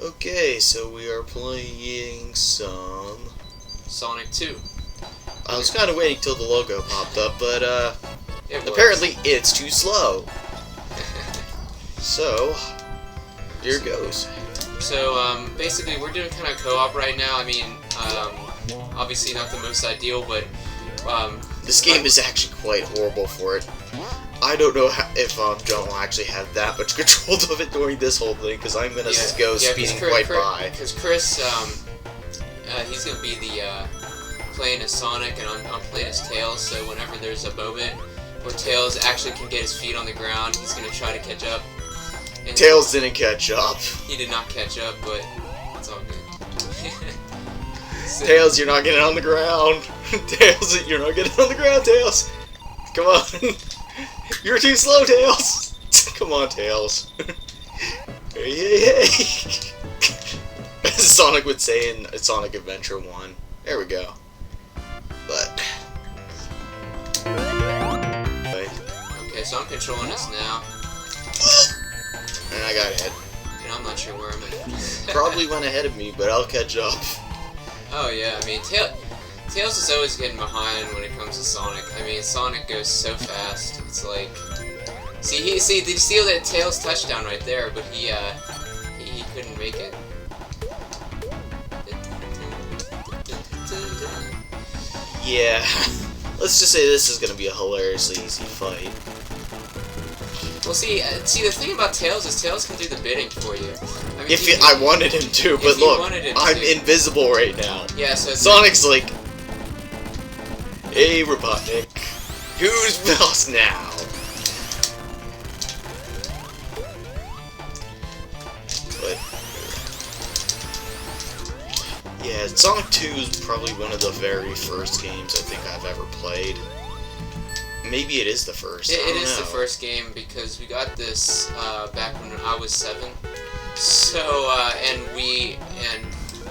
Okay, so we are playing some Sonic 2. I was kind of waiting till the logo popped up, but Apparently, it's too slow. So, here goes. So, basically, we're doing kind of co-op right now. I mean, obviously not the most ideal, but this game is actually quite horrible for it. I don't know if John will actually have that much control of it during this whole thing, because I'm gonna go speeding quite by. Because Chris, he's gonna be the playing as Sonic, and I'm playing as Tails. So whenever there's a moment where Tails actually can get his feet on the ground, he's gonna try to catch up. And Tails didn't catch up. He did not catch up, but it's all good. So, Tails, you're not getting on the ground. Tails, you're not getting on the ground, Tails. Come on. You're too slow, Tails. Come on, Tails. Hey. As Sonic would say in Sonic Adventure 1. There we go. But... Okay, so I'm controlling this now. And I got ahead. And I'm not sure where I'm at. Probably went ahead of me, but I'll catch up. Oh yeah, I mean, Tails is always getting behind when it comes to Sonic. I mean, Sonic goes so fast. It's like, did you see that Tails touchdown right there? But he couldn't make it. Yeah, let's just say this is gonna be a hilariously easy fight. Well, see, the thing about Tails is Tails can do the bidding for you. I mean, If I wanted him to, but look, I'm invisible right now. Yeah, so Sonic's like, hey, Robotnik, who's boss now? But yeah, Sonic 2 is probably one of the very first games I think I've ever played. Maybe it is the first. It is the first game because we got this back when I was 7. So and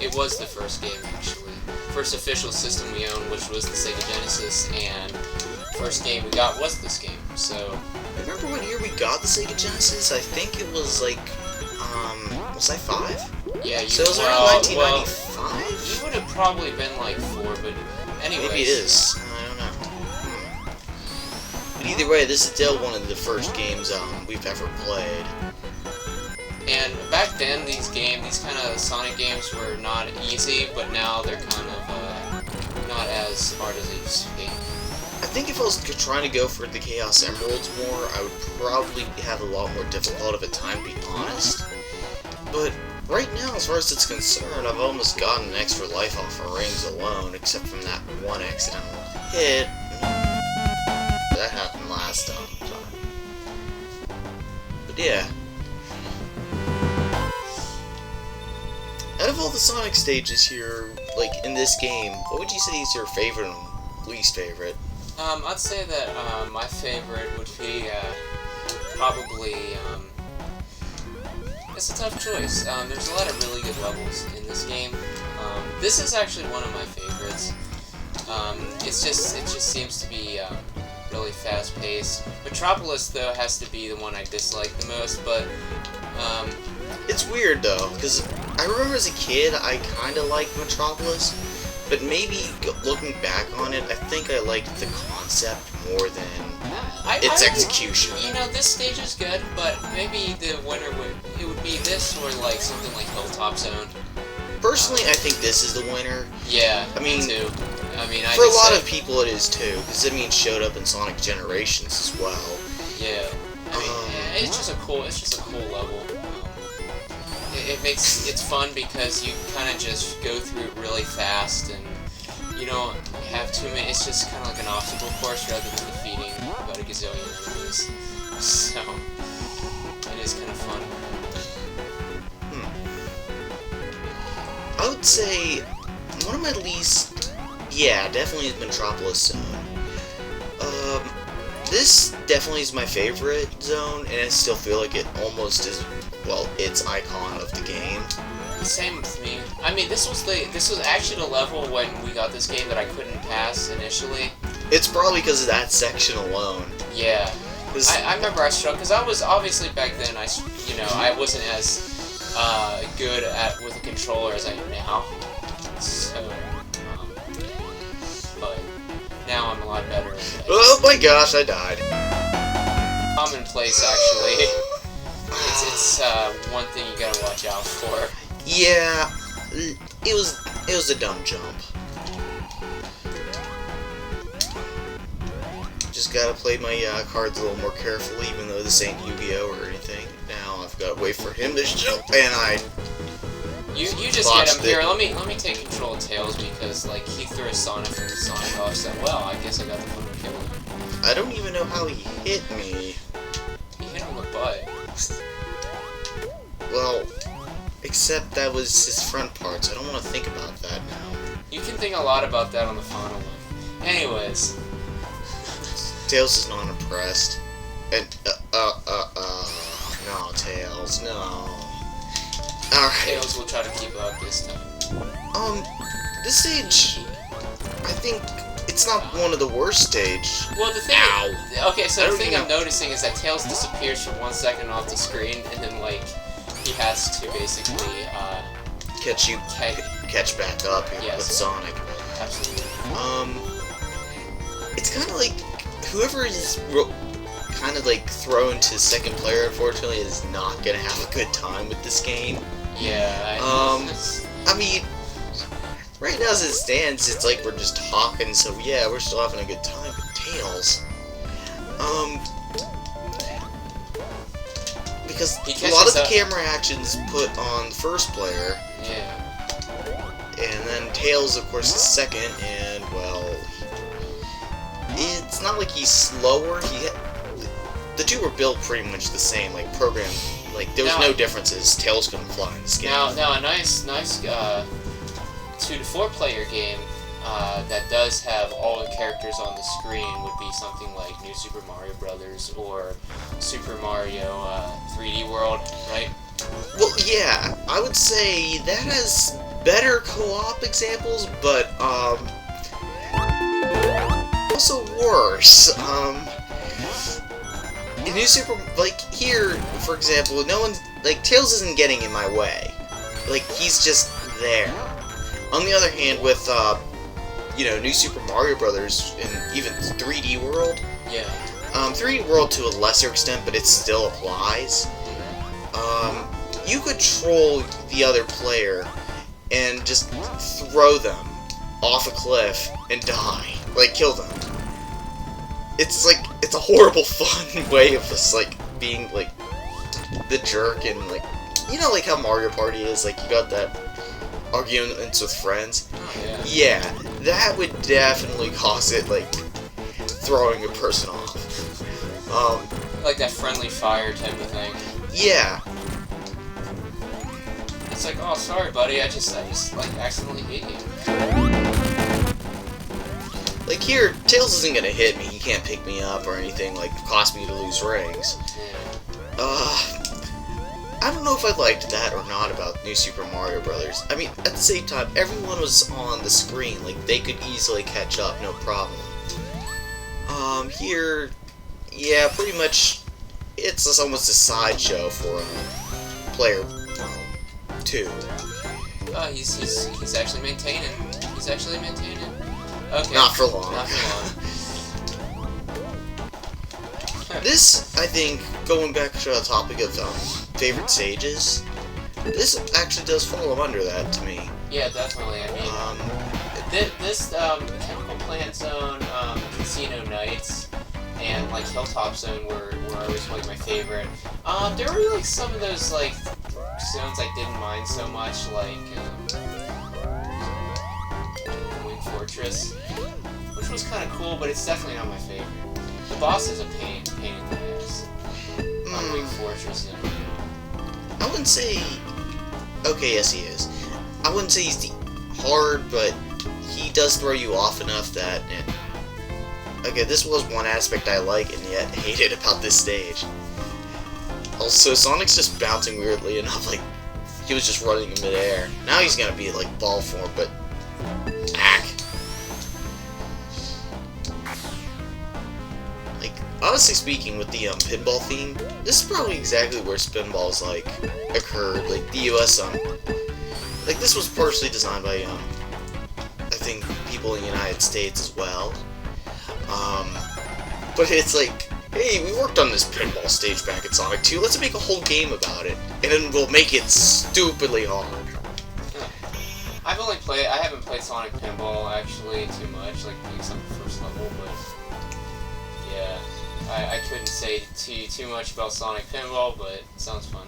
it was the first game actually. First official system we owned, which was the Sega Genesis, and first game we got was this game. So remember what year we got the Sega Genesis? I think it was like was I 5? Yeah, so it was around 1995. Well, you would have probably been like 4, but anyways. Maybe it is. I don't know. But either way, this is still one of the first games we've ever played. And back then, these kind of Sonic games were not easy, but now they're kind of not as hard as they used to be. I think if I was trying to go for the Chaos Emeralds more, I would probably have a lot more difficult of a time, to be honest. But right now, as far as it's concerned, I've almost gotten an extra life off of rings alone, except from that one accidental hit. That happened last time. But yeah. Out of all the Sonic stages here, like in this game, what would you say is your favorite and least favorite? I'd say that my favorite would be probably. It's a tough choice. There's a lot of really good levels in this game. This is actually one of my favorites. It just seems to be really fast-paced. Metropolis, though, has to be the one I dislike the most, but it's weird though, because I remember as a kid I kind of liked Metropolis, but maybe looking back on it, I think I liked the concept more than its execution. You know, this stage is good, but maybe the winner would be this or like something like Hilltop Zone. Personally, I think this is the winner. Yeah, I mean, me too. I mean, for a lot of people it is too, because I mean, it showed up in Sonic Generations as well. Yeah, I mean, it's just a cool level. It's fun because you kind of just go through it really fast, and you don't have too many. It's just kind of like an obstacle course rather than defeating about a gazillion enemies. So it is kind of fun. I would say one of my least, yeah, definitely is Metropolis Zone. This definitely is my favorite zone, and I still feel like it almost is, well, its icon of the game. Same with me. I mean, this was actually the level when we got this game that I couldn't pass initially. It's probably because of that section alone. Yeah. I remember I struggled, because I was, obviously back then, I wasn't as good at with a controller as I am now. So, but now I'm a lot better. Oh my gosh, I died. Commonplace, actually. It's one thing you gotta watch out for. Yeah, it was a dumb jump. Just gotta play my cards a little more carefully, even though this ain't Yu-Gi-Oh or anything. Now I've got to wait for him to jump, and You just get him here. Let me take control of Tails because like he threw a Sonic from the Sonic off. So well, I guess I got the fun of killing him. I don't even know how he hit me. He hit him in the butt. Well, except that was his front parts. I don't want to think about that now. You can think a lot about that on the final one. Anyways. Tails is not impressed. And, no, Tails, no. Alright. Tails will try to keep up this time. This stage, I think it's not one of the worst stages. Well, the thing. Ow. Okay, so the thing I'm noticing is that Tails disappears for 1 second off the screen, and then like he has to basically catch back up with Sonic. Absolutely. It's kind of like whoever is kind of like thrown to second player, unfortunately, is not gonna have a good time with this game. Yeah. I mean, right now as it stands, it's like we're just talking, so yeah, we're still having a good time. But Tails, because a lot of the camera action's put on the first player. Yeah. And then Tails, of course, is second, and well, it's not like he's slower. The two were built pretty much the same, like programmed. Like there was no differences. Tails couldn't fly in this game. Now a nice 2 to 4 player game that does have all the characters on the screen would be something like New Super Mario Brothers or Super Mario 3D World, right? Well, yeah, I would say that has better co-op examples, but also worse. In New Super, like here, for example, no one, like Tails isn't getting in my way. Like he's just there. On the other hand, with New Super Mario Brothers and even 3D World. Yeah. 3D World to a lesser extent, but it still applies. You could troll the other player and just throw them off a cliff and die. Like, kill them. It's like, it's a horrible fun way of just, like, being, like, the jerk and, like, you know, like how Mario Party is, like, you got that arguments with friends? Oh, yeah. Yeah, that would definitely cause it, like, throwing a person off. Like that friendly fire type of thing. Yeah. It's like, oh, sorry, buddy, I just like, accidentally hit you. Like here, Tails isn't gonna hit me, he can't pick me up or anything, like, cost me to lose rings. Yeah. I don't know if I liked that or not about New Super Mario Brothers. I mean, at the same time, everyone was on the screen, like, they could easily catch up, no problem. Here, yeah, pretty much, it's almost a sideshow for player 2. He's actually maintaining. He's actually maintaining. Okay. Not for long. Not for long. This, I think, going back to the topic of favorite stages, this actually does fall under that to me. Yeah, definitely. I mean, this Chemical Plant Zone, Casino Nights, and like Hilltop Zone were always like my favorite. There were like some of those like zones I didn't mind so much, like Wing Fortress, which was kind of cool, but it's definitely not my favorite. The boss is a pain in the ass on Wing Fortress. I wouldn't say. Okay, yes, he is. I wouldn't say he's hard, but he does throw you off enough that. Okay, this was one aspect I like and yet hated about this stage. Also, Sonic's just bouncing weirdly enough, like he was just running in midair. Now he's gonna be like ball form, but like honestly speaking, with the pinball theme, this is probably exactly where Spinballs like occurred. Like the U.S. like this was partially designed by I think people in the United States as well. But it's like, hey, we worked on this pinball stage back at Sonic 2. Let's make a whole game about it, and then we'll make it stupidly hard. I haven't played Sonic Pinball actually too much, like because on the first level, but yeah, I couldn't say too much about Sonic Pinball, but it sounds fun.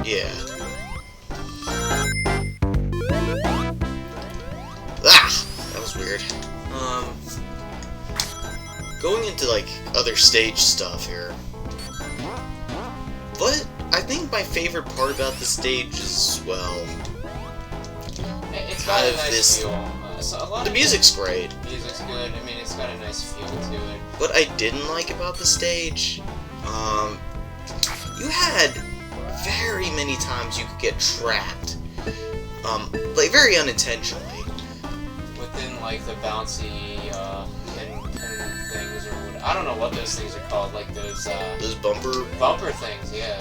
Yeah. Ah, that was weird. Going into like other stage stuff here. But I think my favorite part about the stage is, well, it's got a nice feel. The music's great. The music's good. I mean, it's got a nice feel to it. What I didn't like about the stage, you had very many times you could get trapped, like very unintentionally. Within like the bouncy pin things, or what, I don't know what those things are called, like those bumper things, yeah.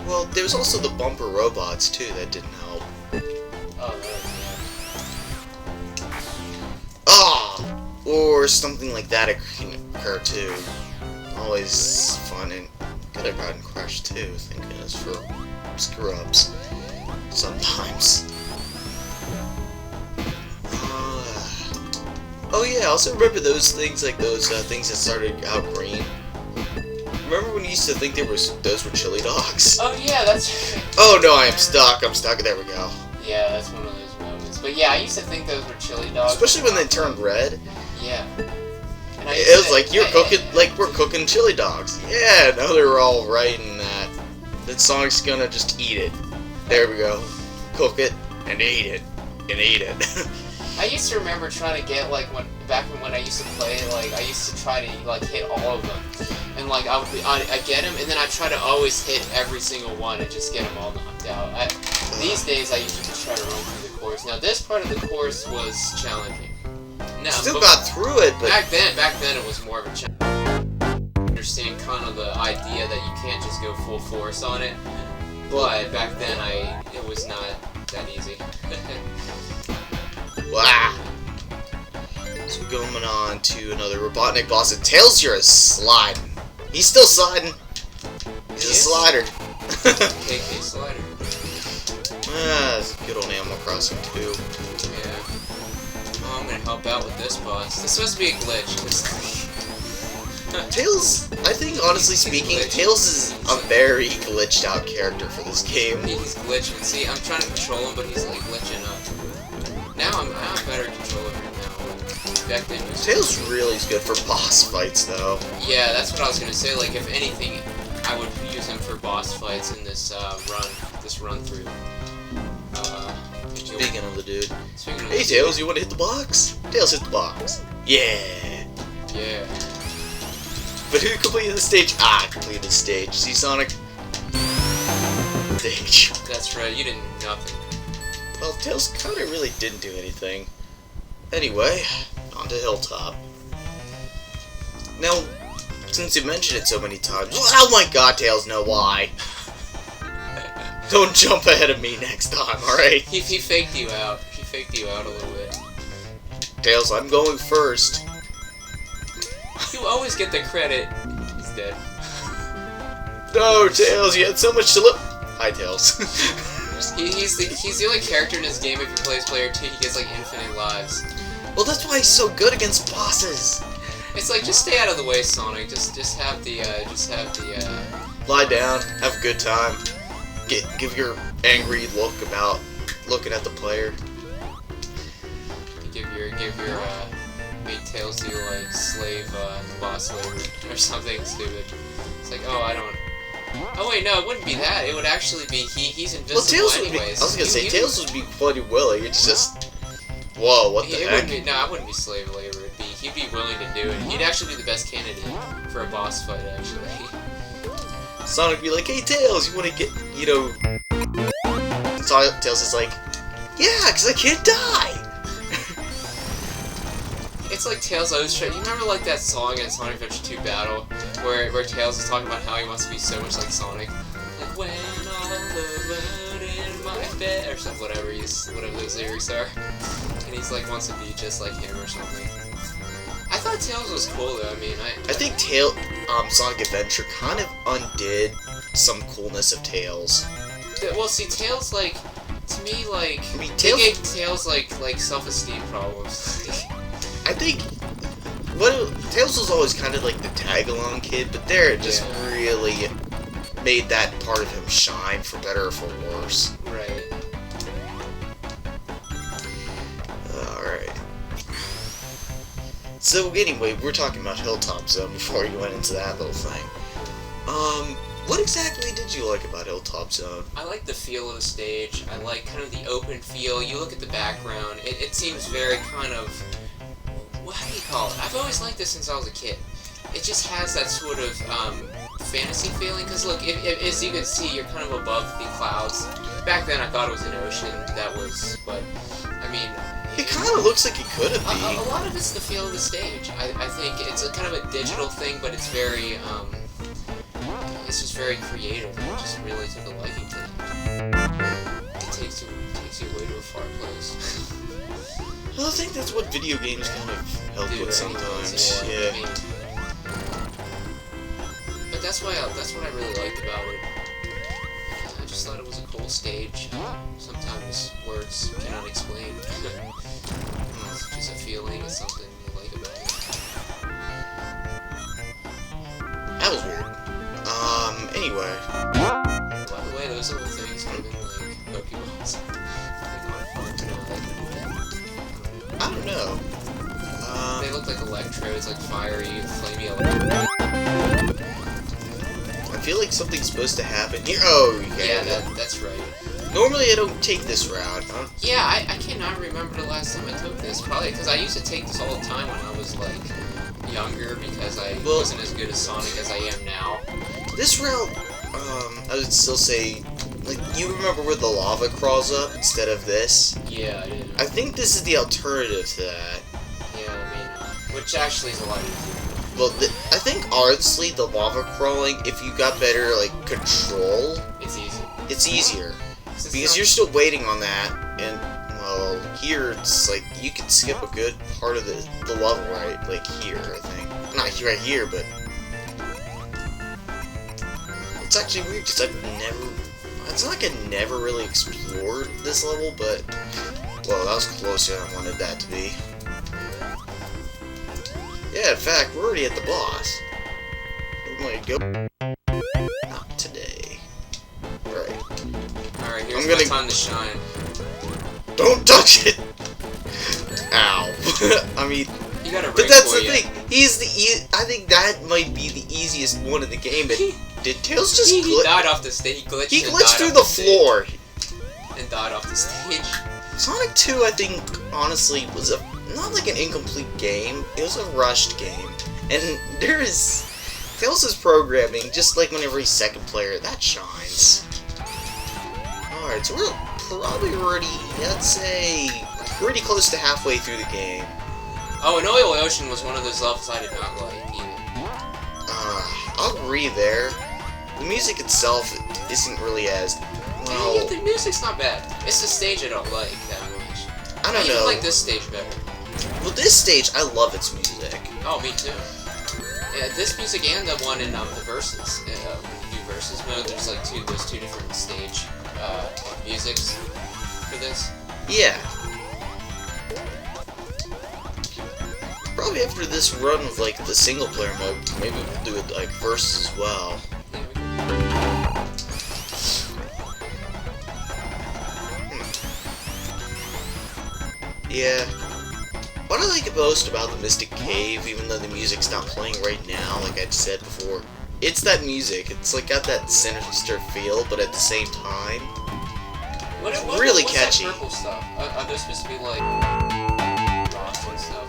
Well, there's also the bumper robots too that didn't help. Oh, really? Yeah. Ah, or something like that can occur too. Always fun, and could have gotten crushed too. Thank goodness for screw-ups sometimes. Oh yeah, I also remember those things, like those things that started out green. Remember when you used to think those were chili dogs? Oh yeah, that's... Oh no, I'm stuck, there we go. Yeah, that's one of those moments. But yeah, I used to think those were chili dogs. Especially when they turned red. Yeah. And it was like, we're cooking chili dogs. Yeah, no, they were all writing that. Then Sonic's gonna just eat it. There we go. Cook it, and eat it, and eat it. I used to remember trying to get, like, back when I used to play, like, I used to try to, like, hit all of them. And, like, I get them, and then I try to always hit every single one and just get them all knocked out. These days, I usually just try to run through the course. Now, this part of the course was challenging. Now, still got through it, but... Back then, it was more of a challenge. Understand kind of the idea that you can't just go full force on it. But back then, it was not that easy. Wow. So going on to another Robotnik boss, and Tails, you're a sliding. He's still sliding. He's a slider. KK slider. It's a good old Animal Crossing too. Yeah. Oh, I'm gonna help out with this boss. This supposed to be a glitch. Tails, I think honestly speaking, Tails is a very glitched out character for this game. He's glitching. See, I'm trying to control him, but he's like glitching up. Now I'm better controlling him now. Back then Tails really is good for boss fights, though. Yeah, that's what I was gonna say. Like, if anything, I would use him for boss fights in this run through. Speaking of the dude. Hey Tails, you want to hit the box? Tails, hit the box. Yeah. Yeah. But who completed the stage? I completed the stage. See, Sonic? Stage. That's right. You didn't do nothing. Well, Tails kind of really didn't do anything. Anyway, on to Hilltop. Now, since you mentioned it so many times, oh my god, Tails, no, why? Don't jump ahead of me next time, alright? He faked you out. He faked you out a little bit. Tails, I'm going first. You always get the credit. He's dead. No, Tails, you had so much to look. Hi, Tails. He's the only character in this game. If you play as player 2, he gets like infinite lives. Well, that's why he's so good against bosses. It's like, just stay out of the way, Sonic. Just have the lie down, have a good time. Give your angry look about looking at the player. Give your make Tails do like boss labor or something stupid. It's like, oh, I don't. Oh wait, no, it wouldn't be that. It would actually be he's invisible anyways. I was gonna say Tails would be bloody willing. It's just, whoa, what the heck? It wouldn't be slave labor. He'd be willing to do it. He'd actually be the best candidate for a boss fight, actually. Sonic would be like, hey Tails, you want to get, Tails is like, yeah, because I can't die. It's like Tails always try. You remember like that song in Sonic Adventure 2 Battle where Tails is talking about how he wants to be so much like Sonic, like when all alone in my bed or something, whatever those lyrics are, and he's like wants to be just like him or something. I thought Tails was cool though. I mean, I think Sonic Adventure kind of undid some coolness of Tails. Well, see, Tails like to me like I mean, they gave Tails like self-esteem problems. I think Tails was always kind of like the tag-along kid, but there it just really made that part of him shine, for better or for worse. Right. Alright. So anyway, we're talking about Hilltop Zone before we went into that little thing. What exactly did you like about Hilltop Zone? I like the feel of the stage. I like kind of the open feel. You look at the background, it seems very kind of, how do you call it? I've always liked this since I was a kid. It just has that sort of fantasy feeling, because look, as you can see, you're kind of above the clouds. Back then I thought it was an ocean, but, I mean... It kind of looks like it could have been. A lot of it's the feel of the stage. I think it's a kind of a digital thing, but it's very, it's just very creative. I just really took a liking to it. It takes you away to a far place. Well, I think that's what video games kind of help with sometimes. Yeah. I mean, but that's what I really liked about it. I just thought it was a cool stage. Sometimes words cannot explain. It's just a feeling. It's something you like about it. That was weird. Anyway. By the way, those little things could have been like Pokeballs. I don't know. They look like electrodes, like fiery, flamey I feel like something's supposed to happen here. Oh, yeah, that's right. Normally I don't take this route. Yeah, I cannot remember the last time I took this. Probably because I used to take this all the time when I was like younger, because I wasn't as good as Sonic as I am now. This route, I would still say, like, you remember where the lava crawls up instead of this? Yeah, I do. I think this is the alternative to that. Yeah, I mean, which actually is a lot easier. Well, I think, honestly, the lava crawling, if you got better, like, control... It's easy. It's easier. Because you're still waiting on that, and, well, here, it's like, you can skip a good part of the level, right? Like, here, I think. Not right here, but... It's actually weird, because I've never... It's not like I never really explored this level, but... Well, that was closer than I wanted that to be. Yeah, in fact, we're already at the boss. Oh my god. Not today. Right. Alright, here's my time to shine. Don't touch it! Ow. I mean... You gotta but that's the thing. I think that might be the easiest one in the game, but did Tails just glitch? He died off the stage. He glitched through the floor. And died off the stage. Sonic 2, I think, honestly, was not like an incomplete game. It was a rushed game. And there is... Tails' programming, just like whenever he's second player, that shines. Alright, so we're probably already, I'd say, pretty close to halfway through the game. Oh, and Oil Ocean was one of those levels I did not like either. I'll agree there. The music itself isn't really as... Well, yeah, the music's not bad. It's the stage I don't like that much. I don't know. I even like this stage better. Well, this stage, I love its music. Oh, me too. Yeah, this music and the one in the Versus. When you do Versus mode, there's like those two different stage musics for this. Yeah. Probably after this run with like the single player mode, maybe we'll do it like Versus as well. Yeah. What I like most about the Mystic Cave, even though the music's not playing right now, like I said before, it's that music. It's like got that sinister feel, but at the same time, it's really catchy. That purple stuff? Are those supposed to be like rocks and stuff?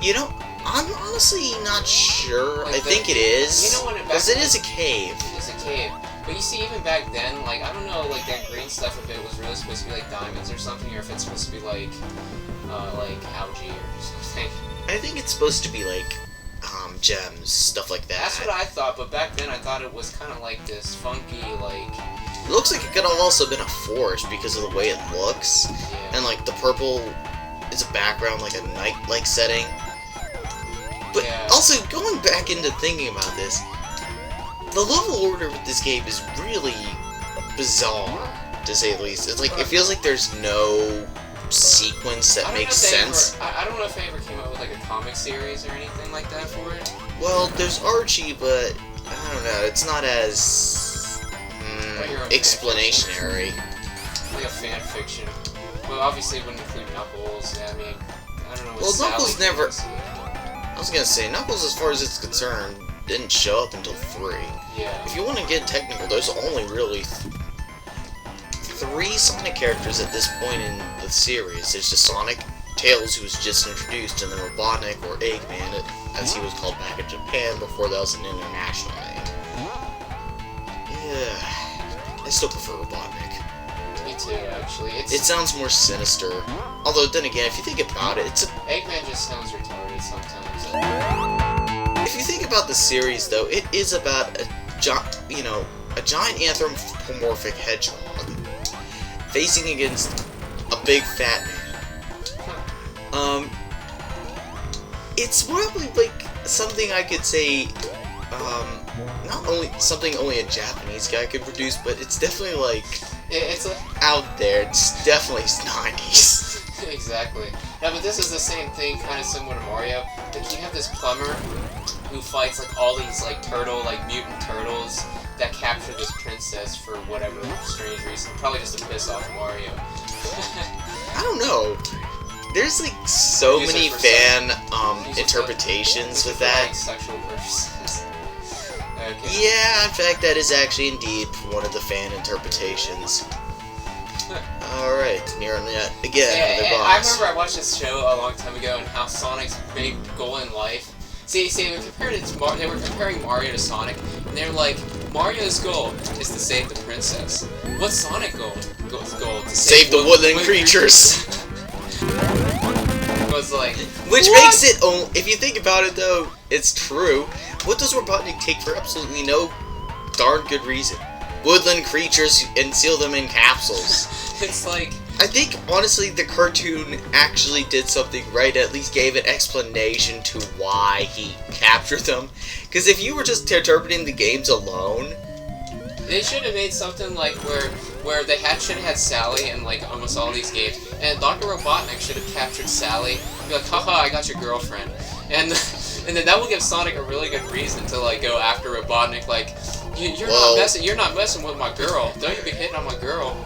You know, I'm honestly not sure. Like I think it is. You know when because it is a cave. It is a cave. But you see, even back then, like, I don't know, like, that green stuff, if it was really supposed to be, like, diamonds or something, or if it's supposed to be, like algae or something. I think it's supposed to be, like, gems, stuff like that. That's what I thought, but back then I thought it was kind of like this funky, like... It looks like it could have also been a forest because of the way it looks. Yeah. And, like, the purple is a background, like a night-like setting. But yeah. also, going back into thinking about this, the level order with this game is really bizarre, to say the least. It's like, it feels like there's no sequence that makes sense. I don't know if they ever came up with, like, a comic series or anything like that for it. Well, there's Archie, but, I don't know, it's not as explanationary. Like a fan fiction. Well, obviously it wouldn't include Knuckles. I mean, I don't know what Well, Sally Knuckles never... was. I was gonna say, Knuckles, as far as it's concerned, didn't show up until 3. Yeah. If you want to get technical, there's only really 3 Sonic characters at this point in the series. There's just Sonic, Tails, who was just introduced, and then Robotnik, or Eggman, as he was called back in Japan before that was an international name. Yeah, I still prefer Robotnik. Me too, actually. It sounds more sinister. Although, then again, if you think about it, Eggman just sounds retarded sometimes. If you think about the series, though, it is about a giant anthropomorphic hedgehog facing against a big fat man. It's probably like something I could say, not only something only a Japanese guy could produce, but it's definitely like it's out there. It's definitely 90s. Exactly. Yeah, but this is the same thing, kind of similar to Mario. Like, you have this plumber who fights like all these like mutant turtles that capture this princess for whatever strange reason. Probably just to piss off Mario. I don't know. There's like so many fan interpretations with that. Like, sexual purposes. Okay. Yeah, in fact, that is actually indeed one of the fan interpretations. Alright, near again, another boss. I remember I watched this show a long time ago and how Sonic's big goal in life. See, they were comparing Mario to Sonic, and they were like, Mario's goal is to save the princess. What's Sonic's goal? To save the woodland creatures. Was like, which what? makes it, if you think about it though, it's true. What does Robotnik take for absolutely no darn good reason? Woodland creatures and seal them in capsules. It's like... I think, honestly, the cartoon actually did something right, at least gave an explanation to why he captured them. Because if you were just interpreting the games alone... They should have made something like where they should have had Sally in like almost all these games, and Dr. Robotnik should have captured Sally and be like, haha, I got your girlfriend. And then that will give Sonic a really good reason to like go after Robotnik, like, you're not messing with my girl. Don't you be hitting on my girl.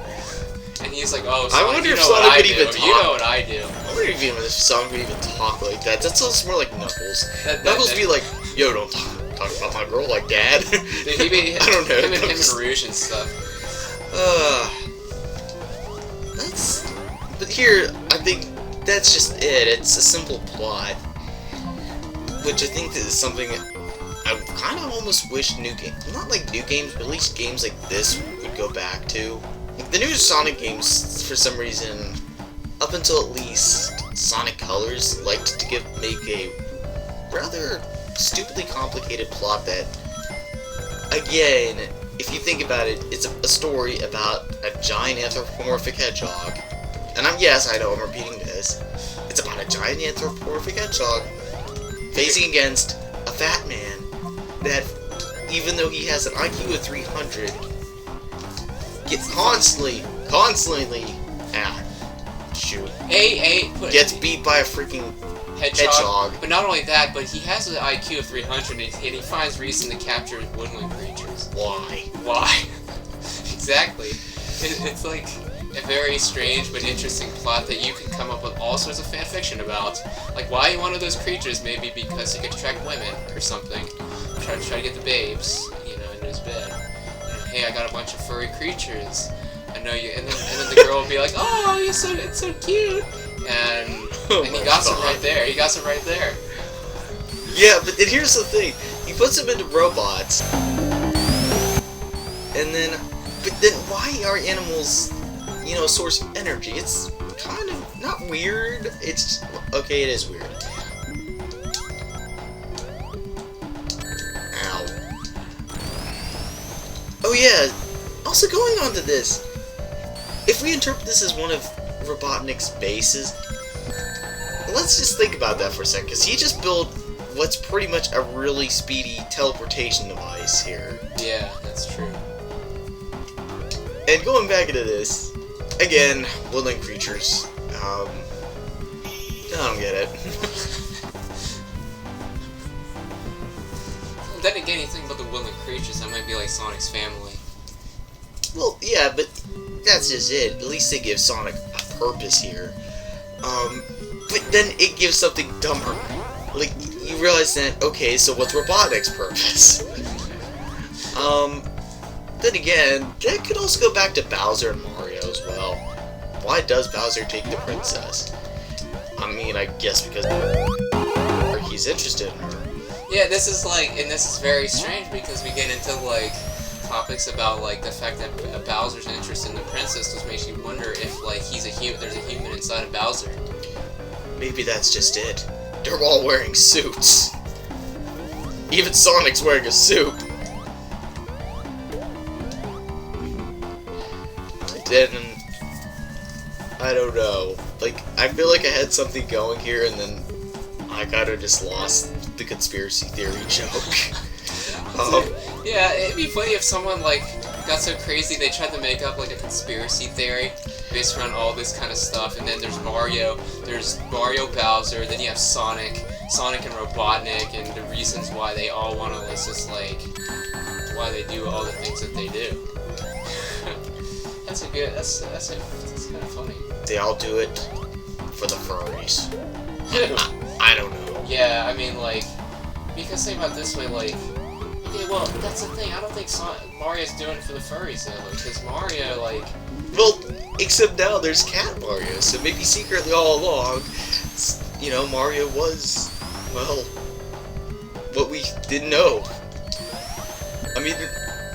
And he's like, oh, Sonic, I wonder if you know Sonic what I would do. even talk. You know what I do. I wonder if even if Sonic would even talk like that. That sounds more like Knuckles. Knuckles would be like, yo, don't talk about my girl like dad. I don't know. Him and Rouge and stuff. But here, I think that's just it. It's a simple plot. Which I think is something I kind of almost wish new games, not like new games, but at least games like this would go back to. Like the new Sonic games, for some reason, up until at least Sonic Colors, liked to make a rather stupidly complicated plot that, again, if you think about it, it's a story about a giant anthropomorphic hedgehog. And yes, I know I'm repeating this. It's about a giant anthropomorphic hedgehog facing against a fat man that, even though he has an IQ of 300, gets constantly, gets beat by a freaking hedgehog. But not only that, but he has an IQ of 300 and he finds reason to capture woodland creatures. Why? Exactly. It's like a very strange but interesting plot that you can come up with all sorts of fan fiction about. Like, why one of those creatures? Maybe because he could attract women or something. Try to get the babes, into his bed. Hey, I got a bunch of furry creatures. I know you. And then the girl will be like, oh, it's so cute. And he got some right there. Yeah, but here's the thing. He puts them into robots. And then, but then why are animals, you know, a source of energy? It's kind of not weird. It's okay. It is weird. Ow. Oh yeah. Also, going on to this, if we interpret this as one of Robotnik's bases, let's just think about that for a second, because he just built what's pretty much a really speedy teleportation device here. Yeah, that's true. And going back into this, again, woodland creatures. I don't get it. Then again, you think about the woodland creatures, that might be like Sonic's family. Well, yeah, but that's just it. At least they give Sonic a purpose here. But then it gives something dumber. Like, you realize that, okay, so what's Robotnik's purpose? Then again, that could also go back to Bowser and Mario as well. Why does Bowser take the princess? I mean, I guess because he's interested in her. Yeah, this is like, and this is very strange because we get into like topics about like the fact that Bowser's interest in the princess just makes you wonder if like there's a human inside of Bowser. Maybe that's just it. They're all wearing suits. Even Sonic's wearing a suit. Then I don't know. Like, I feel like I had something going here, and then I kind of just lost the conspiracy theory joke. Yeah, it'd be funny if someone like got so crazy they tried to make up like a conspiracy theory based around all this kind of stuff, and then there's Mario, Bowser, then you have Sonic and Robotnik, and the reasons why they all want to, just like, why they do all the things that they do. That's kind of funny. They all do it for the furries. I don't know. Yeah, I mean, like, because think about it this way, like, okay, well, that's the thing, I don't think Mario's doing it for the furries, though, like, because Mario, like... Well, except now there's Cat Mario, so maybe secretly all along, you know, Mario was, well, what we didn't know. I mean,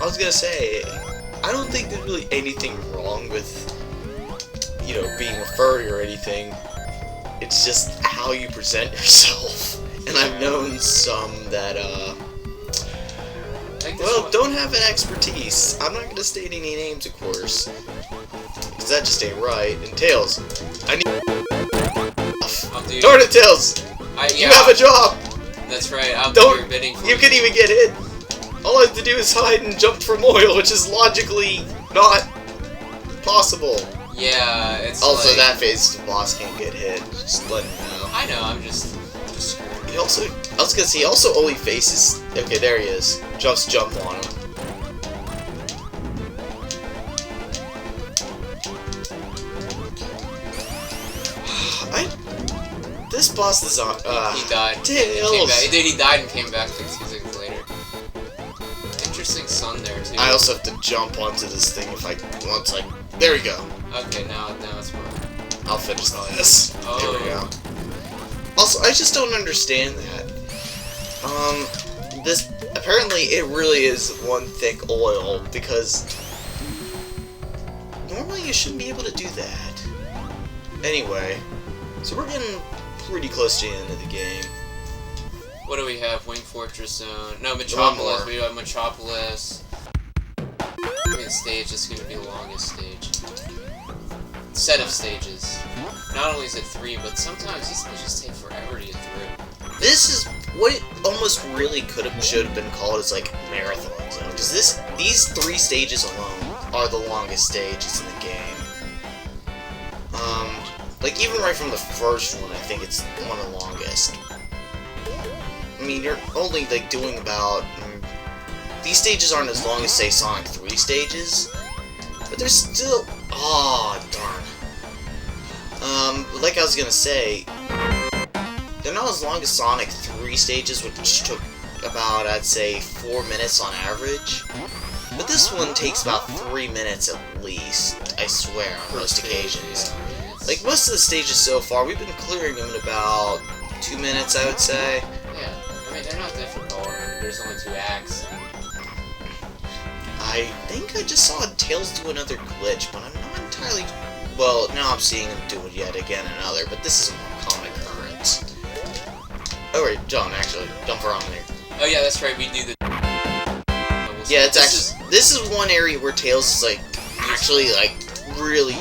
I was gonna say, I don't think there's really anything wrong with, you know, being a furry or anything. It's just how you present yourself. And I've known some that, well, don't have an expertise. I'm not gonna state any names, of course, because that just ain't right. And Tails, I need... Darn it, Tails! You have a job! That's right, I'll do your bidding for you. You can even get hit! All I have to do is hide and jump from oil, which is logically not possible. Yeah, it's also, like... that phase, the boss can't get hit. Just let him know. I know, I'm just screwed. He also... I was gonna say, he also only faces... Okay, there he is. Just jump on him. This boss is on... he died. Tails! He died and came back 2 seconds later. Interesting sun there, too. I also have to jump onto this thing if I... Once I... There we go. Okay, now it's more... I'll finish this. Oh. There we go. Also, I just don't understand that. This... Apparently, it really is one thick oil, because... Normally, you shouldn't be able to do that. Anyway, so we're getting pretty close to the end of the game. What do we have? Wing Fortress Zone. No, Metropolis. We have Metropolis. I mean, stage. This is going to be the longest stage. Set of stages. Not only is it 3, but sometimes these stages take forever to get through. This is what it almost really should have been called as like Marathon Zone, because these 3 stages alone are the longest stages in the game. Like, even right from the first one, I think it's one of the longest. I mean, you're only, like, doing about... These stages aren't as long as, say, Sonic 3 stages, but they're still... Aw, darn. Like I was gonna say, they're not as long as Sonic 3 stages, which took about, I'd say, 4 minutes on average. But this one takes about 3 minutes at least, I swear, on most occasions. Like, most of the stages so far, we've been clearing them in about 2 minutes, I would say. Yeah, I mean, they're not difficult. There's only 2 acts. I think I just saw Tails do another glitch, but I'm not entirely... Well, now I'm seeing him do it yet again another, but this is a more common occurrence. Oh wait, don't actually. Don't put on there. Oh yeah, that's right, we do the... Yeah, it's actually... This is one area where Tails is, like, actually, like, really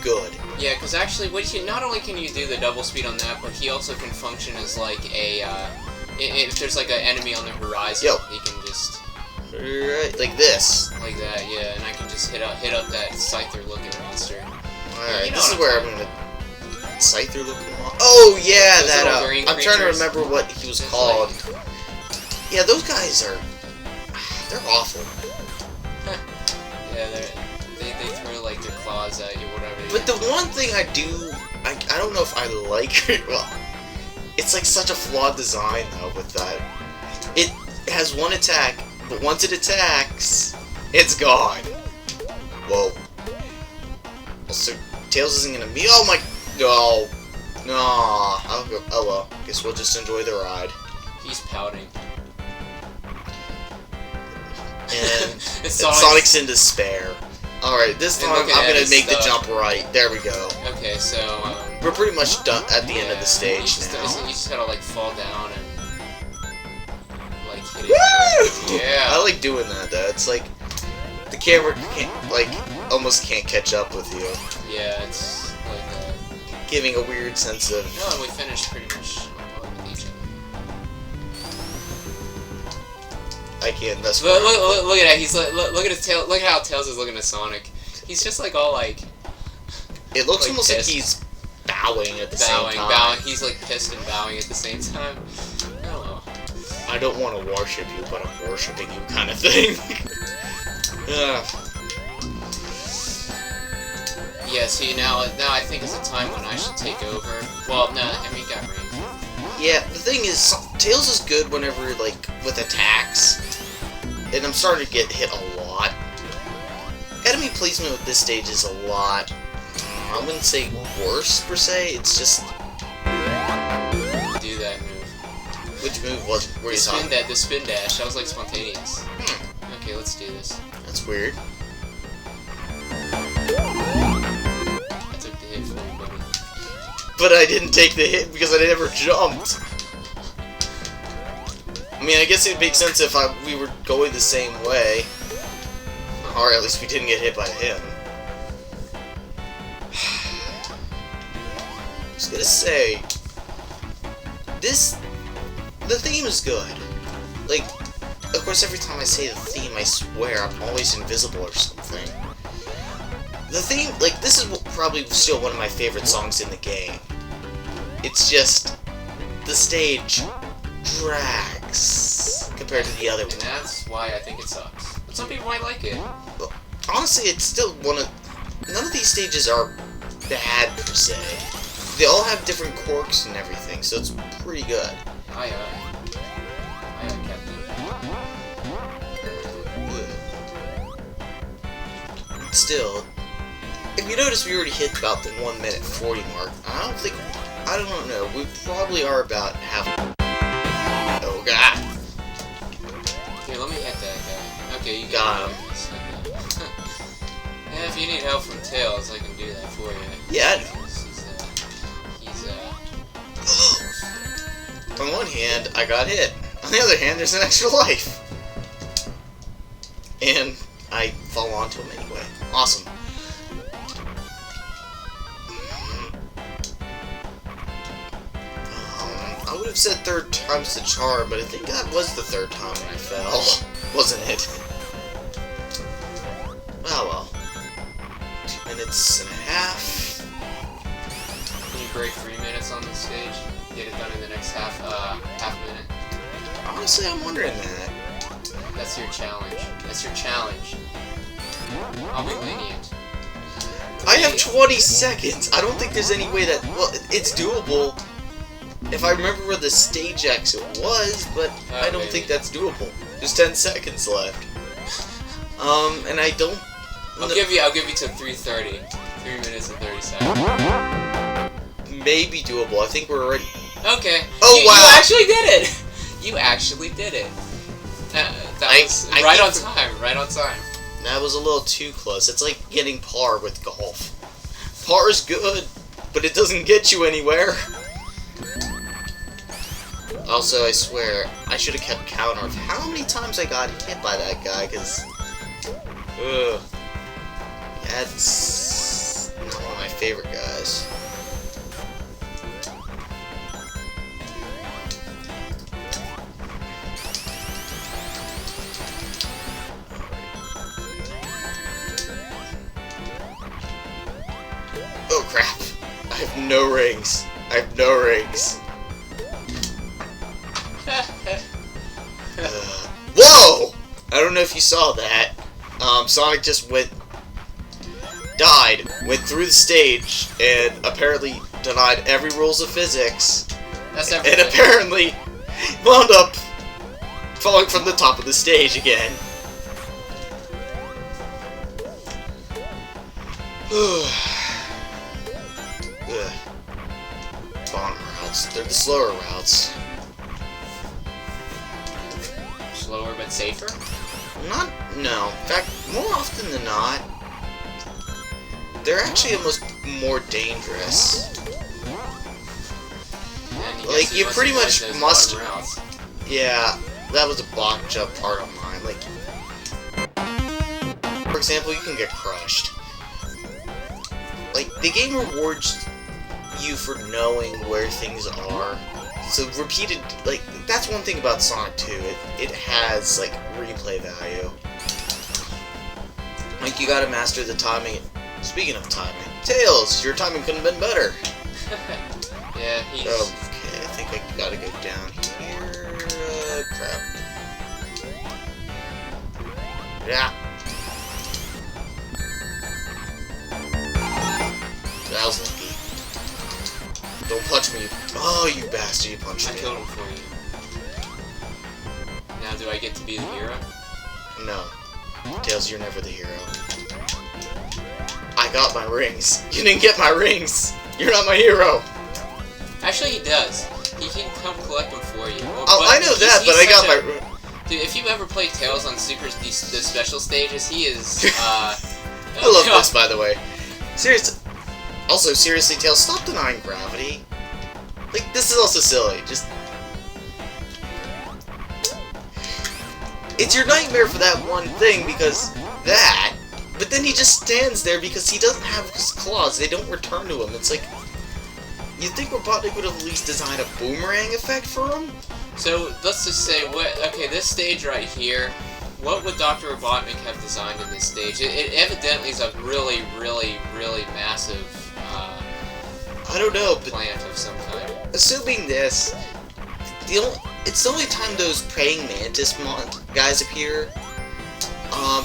good. Yeah, because actually, not only can you do the double speed on that, but he also can function as, like, a, if there's, like, an enemy on the horizon, he can just... Right, like this. Like that, yeah, and I can just hit up that Scyther-looking monster. Alright, this is where I'm gonna... Scyther-looking monster? Oh, yeah, that, I'm trying to remember what he was called. Like... Yeah, those guys are... They're awful. Yeah, they throw, like, their claws at you, whatever. But the one thing I do... I don't know if I like it. Well, it's, like, such a flawed design, though, with that. It has one attack, but once it attacks, it's gone. Whoa. So, Tails isn't gonna be... Oh, my... No. No. Oh, well. Guess we'll just enjoy the ride. He's pouting. And Sonic's in despair. Alright, this time I'm gonna make the jump right. There we go. Okay, so... we're pretty much done at the end of the stage now. You just gotta, like, fall down and... like, hit it. Woo! Yeah! I like doing that, though. It's like... The camera can't, like, almost can't catch up with you. Yeah, it's like... giving a weird sense of... No, and we finished pretty much with each other. I can't mess with look at that. He's like, look at his tail. Look at how Tails is looking at Sonic. He's just like all like. It looks like almost pissed. Like he's bowing at the same time. Bowing. He's like pissed and bowing at the same time. Oh. I don't want to worship you, but I'm worshiping you, kind of thing. Yeah. See now I think it's a time when I should take over. Well, no, I mean, got range. Yeah, the thing is, Tails is good whenever, like, with attacks, and I'm starting to get hit a lot. Enemy placement with this stage is a lot, I wouldn't say worse, per se, it's just... Do that move. Which move were you talking about? The spin dash, that was, like, spontaneous. Okay, let's do this. That's weird. I took the hit for you, buddy. But I didn't take the hit because I never jumped. I mean, I guess it would make sense if we were going the same way. Or at least we didn't get hit by him. I was gonna say... The theme is good. Like, of course every time I say the theme, I swear I'm always invisible or something. The theme, like, this is probably still one of my favorite songs in the game. It's just, the stage drags compared to the other one. And that's why I think it sucks. But some people might like it. Well, honestly, it's still one of... None of these stages are bad, per se. They all have different quirks and everything, so it's pretty good. Aye, Captain. Still... If you notice, we already hit about the 1 minute 40 mark. I don't know. We probably are about half. Oh god. Here, let me hit that guy. Okay, you got him. Yeah, if you need help from Tails, I can do that for you. Yeah. He's On one hand, I got hit. On the other hand, there's an extra life. And I fall onto him anyway. Awesome. I would have said third time's the charm, but I think that was the third time when I fell. Wasn't it? Oh well. 2 minutes and a half. Can you break 3 minutes on this stage? Get it done in the next half minute. Honestly, I'm wondering that. That's your challenge. That's your challenge. I'll be lenient. I have 20 seconds. I don't think there's any way that... Well, it's doable. If I remember where the stage exit was, but I don't think that's doable. There's 10 seconds left. And I don't... I'll give you to 3:30. 3 minutes and 30 seconds. Maybe doable. I think we're already... Okay. Oh, wow! You actually did it! You actually did it. That was right on time. Right on time. That was a little too close. It's like getting par with golf. Par is good, but it doesn't get you anywhere. Also, I swear, I should have kept count of how many times I got hit by that guy, because... Ugh. That's not one of my favorite guys. Oh crap! I have no rings. I have no rings. Whoa! I don't know if you saw that. Sonic just died, went through the stage, and apparently denied every rules of physics. That's everything. And apparently wound up falling from the top of the stage again. Bomb routes. They're the slower routes. Slower but safer? No. In fact, more often than not, they're actually almost more dangerous. Like, you pretty much must... Yeah, that was a block jump part of mine. Like, for example, you can get crushed. Like, the game rewards you for knowing where things are. So repeated, like, that's one thing about Sonic 2. It has, like, replay value. Like, you gotta master the timing. Speaking of timing, Tails, your timing couldn't have been better. Yeah, he's... Okay, I think I gotta go down here. Crap. Yeah. That was lucky. Don't punch me. Oh, you bastard, you punched me. I killed him for you. Now do I get to be the hero? No. Tails, you're never the hero. I got my rings. You didn't get my rings. You're not my hero. Actually, he does. He can come collect them for you. Oh, I know that, but I got my... Dude, if you ever play Tails on the special stages, he is, I love this, by the way. Seriously. Also, seriously, Tails, stop denying gravity. Like, this is also silly. Just... It's your nightmare for that one thing, because that... But then he just stands there because he doesn't have his claws. They don't return to him. It's like... You'd think Robotnik would have at least designed a boomerang effect for him? So, let's just say, okay, this stage right here, what would Dr. Robotnik have designed in this stage? It evidently is a really, really, really massive, I don't know, but plant of some kind. Assuming this, it's the only time those praying mantis guys appear.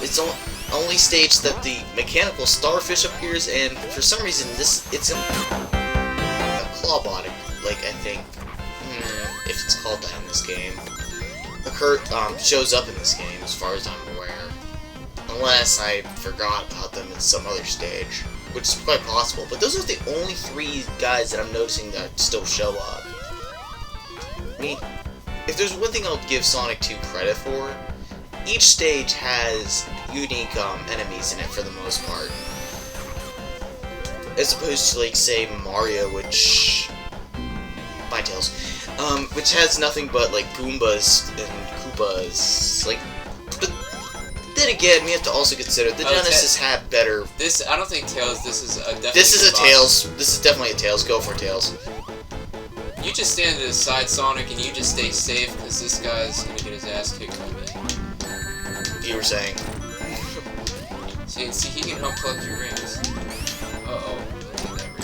It's the only stage that the mechanical starfish appears, and for some reason, it's a clawbot, like, I think, if it's called that in this game, shows up in this game, as far as I'm aware. Unless I forgot about them in some other stage, which is quite possible. But those are the only three guys that I'm noticing that still show up. I mean, if there's one thing I'll give Sonic 2 credit for, each stage has unique enemies in it for the most part. As opposed to, like, say, Mario, which... Bye, Tails. Which has nothing but, like, Goombas and Koopas. Like, but then again, we have to also consider the Genesis had better... I don't think Tails, this is a definitely... This is a Tails. This is definitely a Tails. Go for Tails. You just stand to the side, Sonic, and you just stay safe, because this guy's gonna get his ass kicked by me. You were saying. See, he can help collect your rings. Uh-oh. I'll get that ring for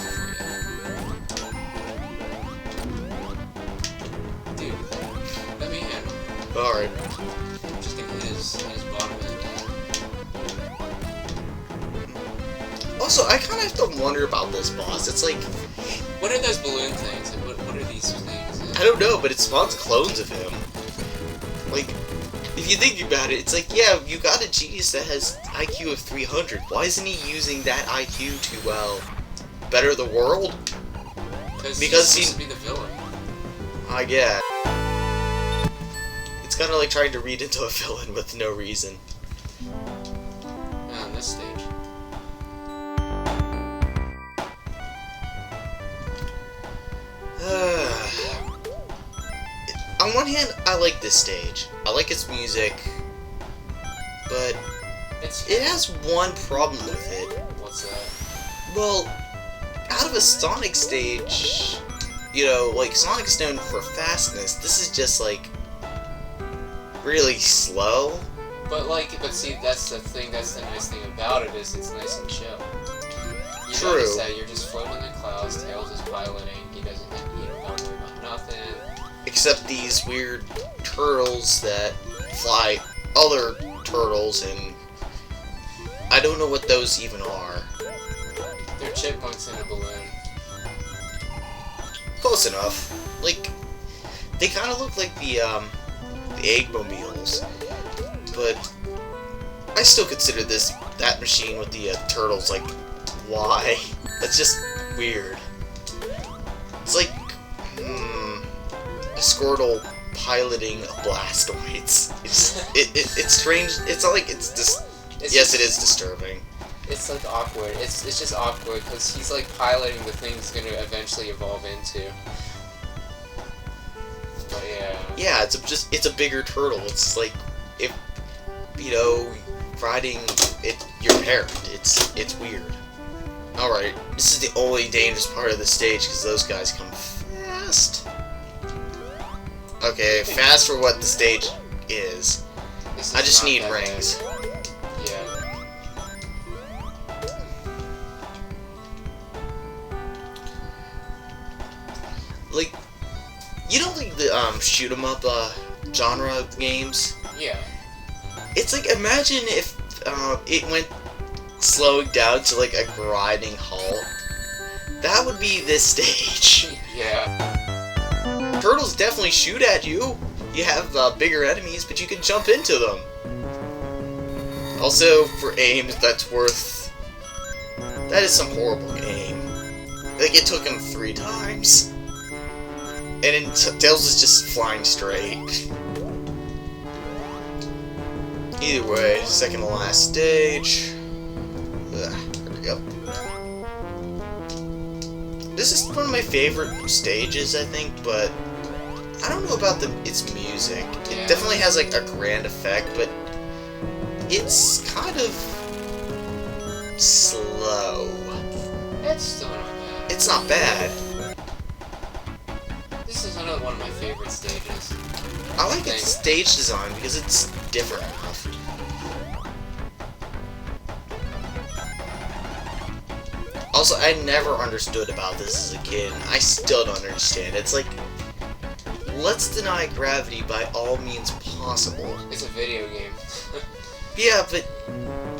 you. Dude, let me handle him. Alright. I'm just gonna hit his bottom end. Also, I kind of have to wonder about this boss. It's like... What are those balloon things? And what are these things? I don't know, but it spawns clones of him. Like, if you think about it, it's like, yeah, you got a genius that has IQ of 300. Why isn't he using that IQ to, better the world? Because he's supposed to be the villain. I guess. It's kind of like trying to read into a villain with no reason. this stage. On one hand, I like this stage. I like its music, but it has one problem with it. What's that? Well, out of a Sonic stage, you know, like Sonic's known for fastness. This is just like really slow. But see, that's the thing. That's the nice thing about it is it's nice and chill. You True. notice that you're just floating in the clouds. Tails is piloting. He doesn't, don't worry about nothing. Except these weird turtles that fly other turtles, and I don't know what those even are. They're chipmunks in a balloon. Close enough. Like, they kind of look like the Eggmobiles, but I still consider that machine with the turtles, like, why? That's just weird. It's like, a Squirtle piloting a Blastoise. It's strange. It's not like it's just. Yes, it is disturbing. It's like awkward. It's just awkward because he's like piloting the thing he's gonna eventually evolve into. But yeah. Yeah, it's a bigger turtle. It's like if riding your parent. It's weird. All right, this is the only dangerous part of the stage because those guys come fast. Okay, fast for what the stage is. I just need rings. Yeah. Like, you don't like the shoot 'em up genre games? Yeah. It's like, imagine if it went slowing down to like a grinding halt. That would be this stage. Yeah. Turtles definitely shoot at you. You have bigger enemies, but you can jump into them. Also, for aim, that's worth... That is some horrible aim. Like, it took him 3 times. And then Tails is just flying straight. Either way, second to last stage. There we go. This is one of my favorite stages, I think, but I don't know about its music. Yeah. It definitely has like a grand effect, but it's kind of slow. It's still not bad. It's not bad. This is another one of my favorite stages. I like its stage design because it's different enough. Also, I never understood about this as a kid, and I still don't understand. It's like, let's deny gravity by all means possible. It's a video game. Yeah, but...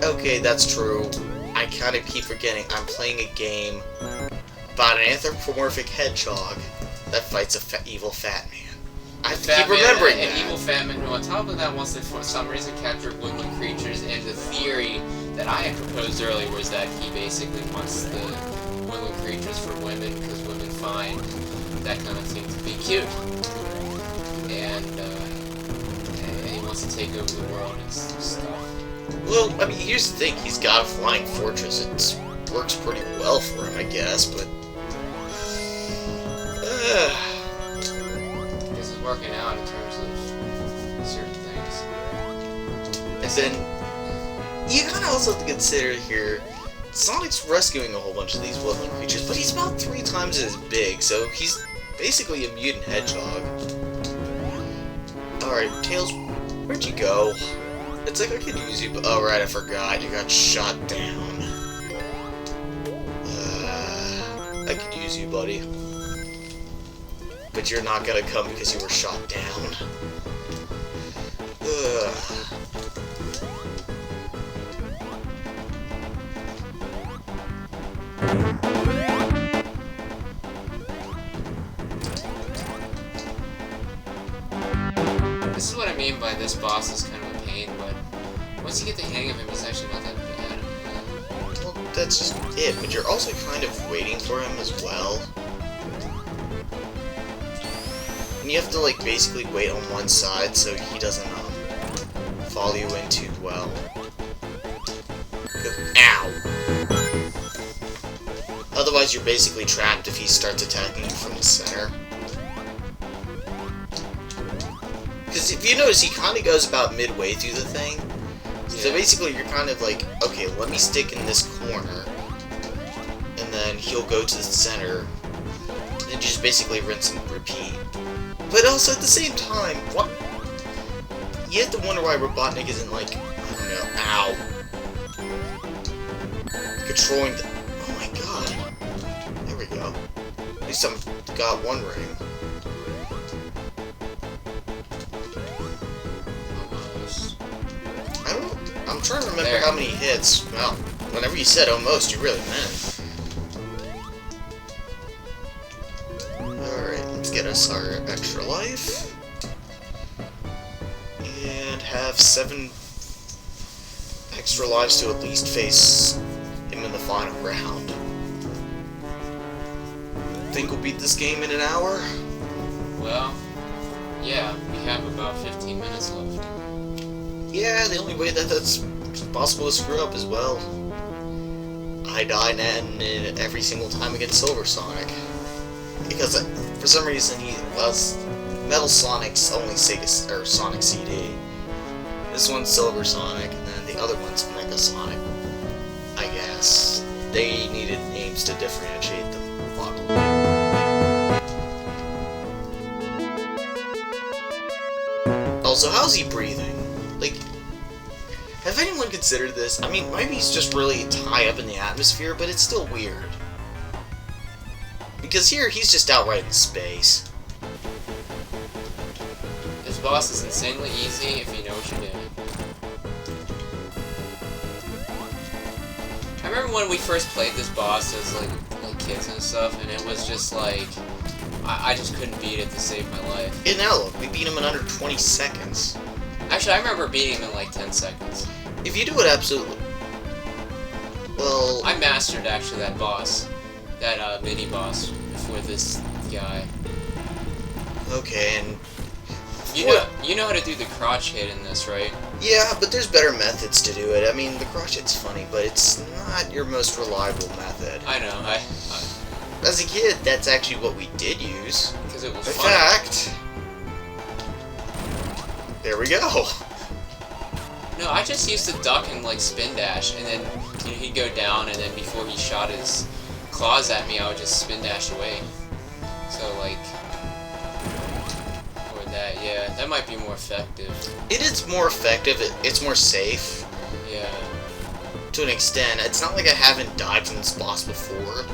Okay, that's true. I kind of keep forgetting I'm playing a game about an anthropomorphic hedgehog that fights a evil fat man. I have to keep remembering that. An evil fat man who, on top of that, wants to, for some reason, capture woodland creatures, and the theory that I had proposed earlier was that he basically wants the woodland creatures for women, because women find that kind of thing to be cute. And he wants to take over the world and stuff. Well, I mean, here's the thing. He's got a flying fortress. It works pretty well for him, I guess, but... This is working out in terms of certain things. And then, you gotta also have to consider here, Sonic's rescuing a whole bunch of these woodland creatures, but he's about 3 times as big, so he's basically a mutant hedgehog. Alright, Tails, where'd you go? It's like I could use you, but oh right, I forgot, you got shot down. I could use you, buddy. But you're not gonna come because you were shot down. This is what I mean by this boss is kind of a pain, but once you get the hang of him, he's actually not that bad. Well, that's just it, but you're also kind of waiting for him as well. And you have to, like, basically wait on one side so he doesn't, follow you in too well. otherwise you're basically trapped if he starts attacking you from the center. Because if you notice, he kind of goes about midway through the thing. So basically you're kind of like, okay, let me stick in this corner, and then he'll go to the center, and just basically rinse and repeat. But also at the same time, what? You have to wonder why Robotnik isn't like, I don't know, ow. Controlling the... Oh my god. There we go. At least I've got one ring. I'm trying to remember how many hits. Well, whenever you said almost, you really meant. Alright, let's get us our extra life. And have 7 extra lives to at least face him in the final round. Think we'll beat this game in an hour? Well, yeah, we have about 15 minutes left. Yeah, the only way that that's possible to screw up as well. I die every single time against Silver Sonic. Because for some reason Metal Sonic's only Sega or Sonic CD. This one's Silver Sonic, and then the other one's Mega Sonic. I guess they needed names to differentiate them. Also, how's he breathing? Like, have anyone considered this? I mean, maybe he's just really high up in the atmosphere, but it's still weird. Because here, he's just outright in space. This boss is insanely easy if you know what you're doing. I remember when we first played this boss as like kids and stuff, and it was just like, I just couldn't beat it to save my life. And now look, we beat him in under 20 seconds. Actually, I remember beating him in like 10 seconds. If you do it absolutely... Well... I mastered, actually, that boss. That, mini-boss before this guy. Okay, and... You know how to do the crotch hit in this, right? Yeah, but there's better methods to do it. I mean, the crotch hit's funny, but it's not your most reliable method. I know, As a kid, that's actually what we did use. Because it was In fun. fact... There we go. No, I just used to duck and like spin dash, and then he'd go down, and then before he shot his claws at me, I would just spin dash away. So like, or that, yeah, that might be more effective. It is more effective. It's more safe. Yeah. To an extent. It's not like I haven't died from this boss before.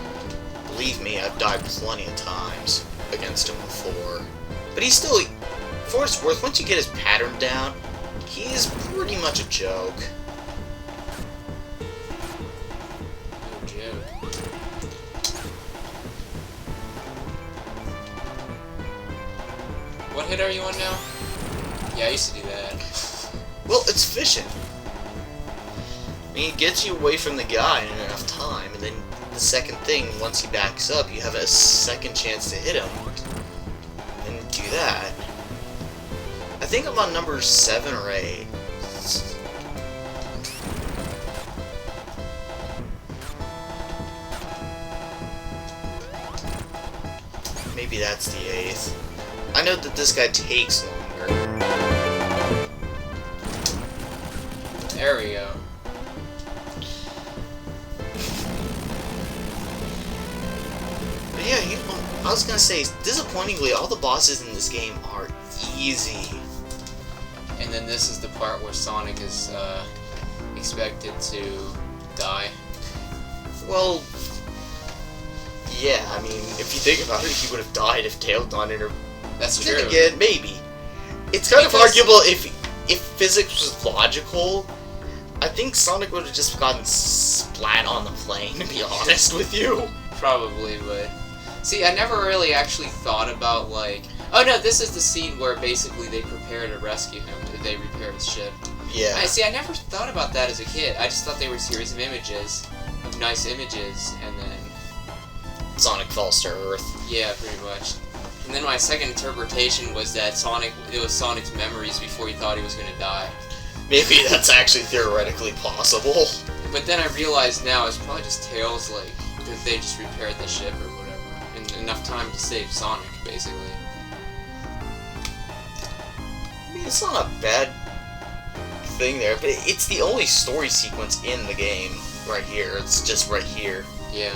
Believe me, I've died plenty of times against him before. But he's still... For what it's worth, once you get his pattern down, he's pretty much a joke. No joke. What hit are you on now? Yeah, I used to do that. Well, it's fishing. I mean, it gets you away from the guy in enough time, and then the second thing, once he backs up, you have a second chance to hit him. And do that. I think I'm on number 7 or 8. Maybe that's the 8th. I know that this guy takes longer. There we go. But yeah, I was gonna say, disappointingly, all the bosses in this game are easy. And then this is the part where Sonic is expected to die. Well, yeah, I mean, if you think about it, he would have died if Tail done it, or... That's true. Then again, maybe. It's kind of arguable if physics was logical. I think Sonic would have just gotten splat on the plane, to be honest with you. Probably, but... See, I never really actually thought about, like... Oh no, this is the scene where basically they prepare to rescue him. They repair his ship. Yeah. I never thought about that as a kid. I just thought they were a series of images, of nice images, and then... Sonic falls to Earth. Yeah, pretty much. And then my second interpretation was that it was Sonic's memories before he thought he was gonna die. Maybe that's actually theoretically possible. But then I realized now it's probably just Tails, like, they just repaired the ship or whatever, and enough time to save Sonic, basically. I mean, it's not a bad thing there, but it's the only story sequence in the game right here. It's just right here. Yeah.